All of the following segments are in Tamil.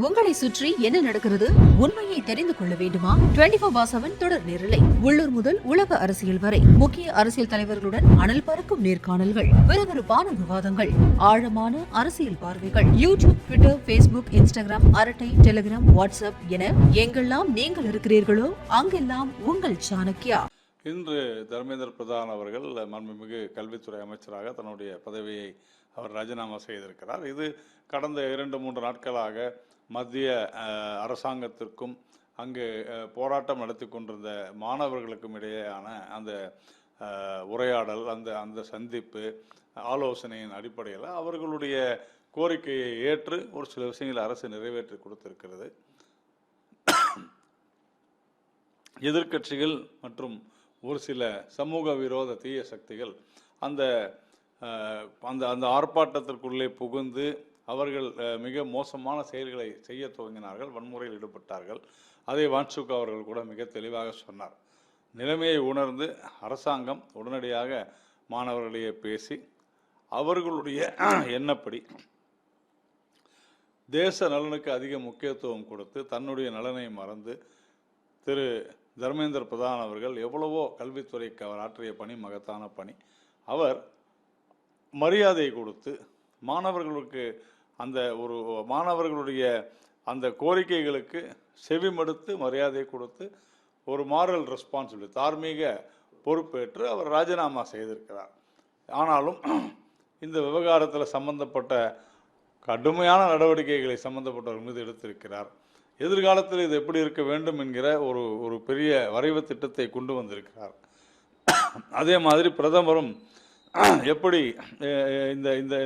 உங்களை சுற்றி என்ன நடக்கிறது? உண்மையை தெரிந்து கொள்ள வேண்டுமா? 24/7 தொடர் நேரலை. உள்ளூர் முதல் உலக அரசியல் வரை முக்கிய அரசியல் தலைவர்களுடன் அனல் பறக்கும் நேர்காணல்கள், விறுவிறுப்பான விவாதங்கள், ஆழமான அரசியல் பார்வைகள். யூடியூப், ட்விட்டர், பேஸ்புக், இன்ஸ்டாகிராம், அரட்டை, டெலிகிராம், வாட்ஸ்அப் என எங்கெல்லாம் நீங்கள் இருக்கிறீர்களோ அங்கெல்லாம் உங்கள் சாணக்கியா. இன்று தர்மேந்திர பிரதான் அவர்கள் மாண்புமிகு கல்வித்துறை அமைச்சராக தன்னுடைய பதவியை அவர் ராஜினாமா செய்திருக்கிறார். இது கடந்த 2-3 நாட்களாக மத்திய அரசாங்கத்திற்கும் அங்கு போராட்டம் நடத்தி கொண்டிருந்த மாணவர்களுக்கும் இடையேயான அந்த உரையாடல், அந்த சந்திப்பு, ஆலோசனையின் அடிப்படையில் அவர்களுடைய கோரிக்கையை ஏற்று ஒரு சில விஷயங்களை அரசு நிறைவேற்றி கொடுத்திருக்கிறது. எதிர்க்கட்சிகள் மற்றும் ஒரு சில சமூக விரோத தீய சக்திகள் அந்த அந்த ஆர்ப்பாட்டத்திற்குள்ளே புகுந்து அவர்கள் மிக மோசமான செயல்களை செய்ய துவங்கினார்கள், வன்முறையில் ஈடுபட்டார்கள். அதை வான்சுக் அவர்கள் கூட மிக தெளிவாக சொன்னார். நிலைமையை உணர்ந்து அரசாங்கம் உடனடியாக மாணவர்களிடையே பேசி அவர்களுடைய எண்ணப்படி தேச நலனுக்கு அதிக முக்கியத்துவம் கொடுத்து தன்னுடைய நலனை மறந்து திரு தர்மேந்திர பிரதான் அவர்கள் எவ்வளவோ கல்வித்துறைக்கு அவர் ஆற்றிய பணி மகத்தான பணி. அவர் மரியாதை கொடுத்து மாணவர்களுக்கு மாணவர்களுடைய அந்த கோரிக்கைகளுக்கு செவிமடுத்து மரியாதை கொடுத்து ஒரு மாரல் ரெஸ்பான்சிபிலிட்டி, தார்மீக பொறுப்பேற்று அவர் ராஜினாமா செய்திருக்கிறார். ஆனாலும் இந்த விவகாரத்தில் சம்பந்தப்பட்ட கடுமையான நடவடிக்கைகளை சம்பந்தப்பட்டவர் மீது எடுத்திருக்கிறார். எதிர்காலத்தில் இது எப்படி இருக்க வேண்டும் என்கிற ஒரு பெரிய வரைவு திட்டத்தை கொண்டு வந்திருக்கிறார். அதே மாதிரி பிரதமரும் எப்படி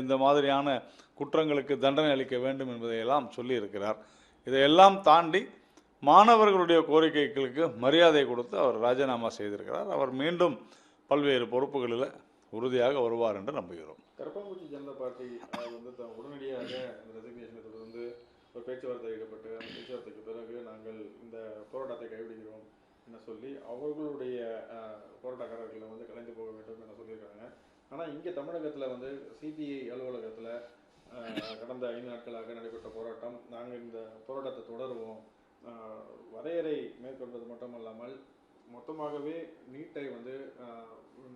இந்த மாதிரியான குற்றங்களுக்கு தண்டனை அளிக்க வேண்டும் என்பதையெல்லாம் சொல்லியிருக்கிறார். இதையெல்லாம் தாண்டி மாணவர்களுடைய கோரிக்கைகளுக்கு மரியாதை கொடுத்து அவர் ராஜினாமா செய்திருக்கிறார். அவர் மீண்டும் பல்வேறு பொறுப்புகளில் உறுதியாக வருவார் என்று நம்புகிறோம். கரப்பாம்பூச்சி ஜனதா பார்ட்டி உடனடியாக ரெசிக்னேஷனை தொடர்ந்து ஒரு பேச்சுவார்த்தை ஈடுபட்டு அந்த பேச்சுவார்த்தைக்கு பிறகு நாங்கள் இந்த போராட்டத்தை கைவிடுகிறோம் என சொல்லி அவர்களுடைய போராட்டக்காரர்களை கலைந்து போக வேண்டும் என சொல்லியிருக்காங்க. ஆனால் இங்கே தமிழகத்தில் சிபிஐ அலுவலகத்தில் கடந்த 5 நாட்களாக நடைபெற்ற போராட்டம், நாங்கள் இந்த போராட்டத்தை தொடருவோம், வரையறை மேற்கொள்வது மட்டுமல்லாமல் மொத்தமாகவே நீட்டை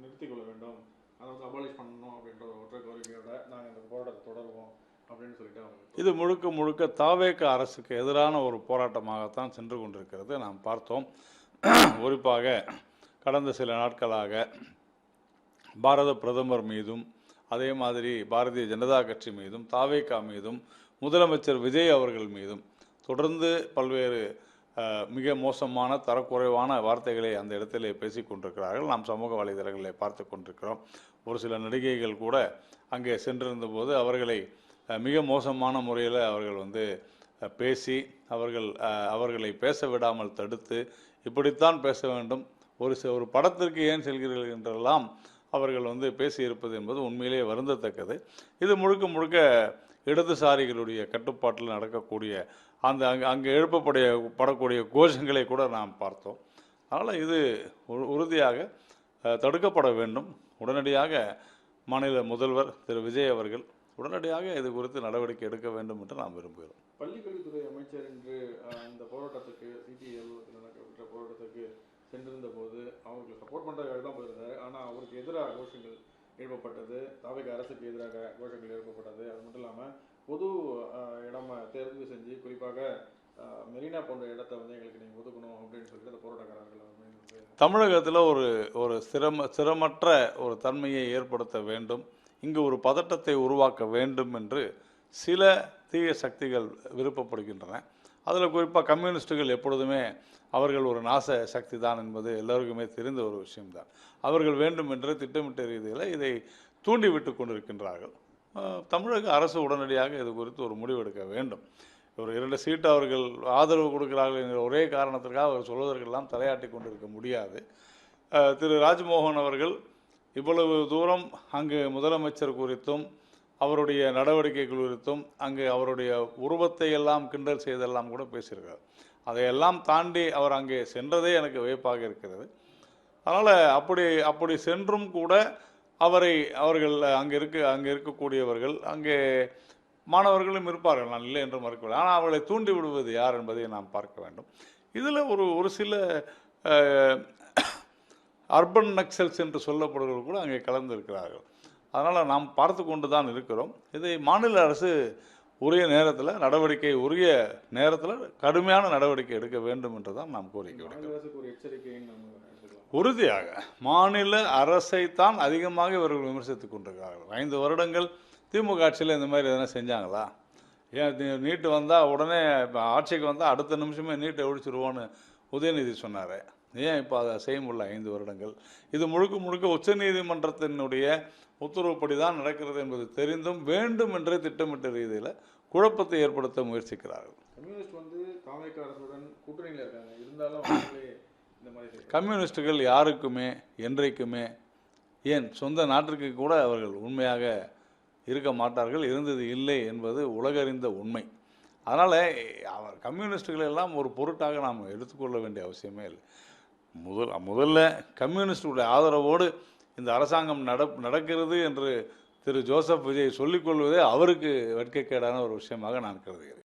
நிறுத்திக் கொள்ள வேண்டும், அதை அபாலிஷ் பண்ணணும் அப்படின்ற ஒரு ஒற்றை கோரிக்கையோட நாங்கள் இந்த போராட்டத்தை தொடருவோம் அப்படின்னு சொல்லிட்டு அவங்க இது முழுக்க தாவேக அரசுக்கு எதிரான ஒரு போராட்டமாகத்தான் சென்று கொண்டிருக்கிறது நாம் பார்த்தோம். குறிப்பாக கடந்த சில நாட்களாக பாரத பிரதமர் மீதும் அதே மாதிரி பாரதிய ஜனதா கட்சி மீதும் தாவேகா மீதும் முதலமைச்சர் விஜய் அவர்கள் மீதும் தொடர்ந்து பல்வேறு மிக மோசமான தரக்குறைவான வார்த்தைகளை அந்த இடத்திலே பேசிக் கொண்டிருக்கிறார்கள். நாம் சமூக வலைதளங்களில் பார்த்து கொண்டிருக்கிறோம். ஒரு சில நடிகைகள் கூட அங்கே சென்றிருந்த போது அவர்களை மிக மோசமான முறையில் அவர்கள் பேசி அவர்களை பேச விடாமல் தடுத்து இப்படித்தான் பேச வேண்டும், ஒரு படத்திற்கு ஏன் செல்கிறீர்கள் என்றெல்லாம் அவர்கள் பேசியிருப்பது என்பது உண்மையிலேயே வருந்தத்தக்கது. இது முழுக்க இடதுசாரிகளுடைய கட்டுப்பாட்டில் நடக்கக்கூடிய அங்கே எழுப்பப்படக்கூடிய கோஷங்களை கூட நாம் பார்த்தோம். அதனால் இது உறுதியாக தடுக்கப்பட வேண்டும். உடனடியாக மாநில முதல்வர் திரு விஜய் அவர்கள் உடனடியாக இது குறித்து நடவடிக்கை எடுக்க வேண்டும் என்று நாம் விரும்புகிறோம். பள்ளிக்கல்வித்துறை அமைச்சர் என்று இந்த போராட்டத்துக்கு சிபிஐ நடைபெற்ற போராட்டத்துக்கு சென்றிருந்த போது அவங்களுக்கு சப்போர்ட் பண்ணுறதுக்காக தான் போயிருந்தார். ஆனால் அவருக்கு எதிராக கோஷங்கள் எழுப்பப்பட்டது, தாவேக அரசுக்கு எதிராக கோஷங்கள் எழுப்பப்பட்டது. அது மட்டும் இல்லாமல் பொது இடமா தேர்வு செஞ்சு குறிப்பாக மெரினா போன்ற இடத்த எங்களுக்கு நீங்கள் ஒதுக்கணும் அப்படின்னு சொல்லிட்டு அந்த போராட்டக்காரர்கள் தமிழகத்தில் ஒரு சிரமற்ற ஒரு தன்மையை ஏற்படுத்த வேண்டும், இங்கு ஒரு பதட்டத்தை உருவாக்க வேண்டும் என்று சில தீய சக்திகள் விருப்பப்படுகின்றன. அதில் குறிப்பாக கம்யூனிஸ்டுகள் எப்பொழுதுமே அவர்கள் ஒரு நாச சக்தி தான் என்பது எல்லோருக்குமே தெரிந்த ஒரு விஷயம்தான். அவர்கள் வேண்டும் என்று திட்டமிட்ட ரீதியில் இதை தூண்டிவிட்டு கொண்டிருக்கின்றார்கள். தமிழக அரசு உடனடியாக இது குறித்து ஒரு முடிவெடுக்க வேண்டும். ஒரு 2 சீட்டு அவர்கள் ஆதரவு கொடுக்கிறார்கள் என்கிற ஒரே காரணத்திற்காக அவர் சொல்வதற்கெல்லாம் தலையாட்டி கொண்டிருக்க முடியாது. திரு ராஜ்மோகன் அவர்கள் இவ்வளவு தூரம் அங்கு முதலமைச்சர் குறித்தும் அவருடைய நடவடிக்கைகள் குறித்தும் அங்கு அவருடைய உருவத்தை எல்லாம் கிண்டல் செய்தெல்லாம் கூட பேசியிருக்கார். அதையெல்லாம் தாண்டி அவர் அங்கே சென்றதே எனக்கு வியப்பாக இருக்கிறது. அதனால் அப்படி சென்றும் கூட அவர்கள் அங்கே இருக்கக்கூடியவர்கள் அங்கே மாணவர்களும் இருப்பார்கள், நான் இல்லை என்று மறுக்கவில்லை. ஆனால் அவர்களை தூண்டி விடுவது யார் என்பதை நாம் பார்க்க வேண்டும். இதில் ஒரு சில அர்பன் நக்சல்ஸ் என்று சொல்லப்படுபவர்கள் கூட அங்கே கலந்திருக்கிறார்கள். அதனால் நாம் பார்த்து கொண்டு தான் இருக்கிறோம். இதை மாநில அரசு உரிய நேரத்தில் உரிய நேரத்தில் கடுமையான நடவடிக்கை எடுக்க வேண்டும் என்று தான் நாம் கோரிக்கை விடுக்கிறோம். உறுதியாக மாநில அரசைத்தான் அதிகமாக இவர்கள் விமர்சித்துக் கொண்டிருக்கிறார்கள். 5 வருடங்கள் திமுக ஆட்சியில் இந்த மாதிரி எதனா செஞ்சாங்களா? ஏன் நீட்டு வந்தால் உடனே இப்போ ஆட்சிக்கு வந்தால் அடுத்த நிமிஷமே நீட்டை ஒழிச்சிருவோன்னு உதயநிதி சொன்னார். ஏன் இப்போ அதை செய்ய முடியல 5 வருடங்கள்? இது முழுக்க உச்சநீதிமன்றத்தினுடைய உத்தரவுப்படி தான் நடக்கிறது என்பது தெரிந்தும் வேண்டும் என்றே திட்டமிட்ட ரீதியில் குழப்பத்தை ஏற்படுத்த முயற்சிக்கிறார்கள். கம்யூனிஸ்ட் வந்து தாவேகா அரசுடன் கூட்டணியில் இருக்காங்க, இருந்தாலும் இந்த மாதிரி கம்யூனிஸ்டுகள் யாருக்குமே என்றைக்குமே, ஏன் சொந்த நாட்டிற்கு கூட அவர்கள் உண்மையாக இருக்க மாட்டார்கள், இருந்தது இல்லை என்பது உலகறிந்த உண்மை. அதனால் அவர் கம்யூனிஸ்டுகள் எல்லாம் ஒரு பொருட்டாக நாம் எடுத்துக்கொள்ள வேண்டிய அவசியமே இல்லை. முதல்ல கம்யூனிஸ்டுடைய ஆதரவோடு இந்த அரசாங்கம் நடக்கிறது என்று திரு ஜோசப் விஜய் சொல்லிக்கொள்வதே அவருக்கு வெட்கக்கேடான ஒரு விஷயமாக நான் கருதுகிறேன்.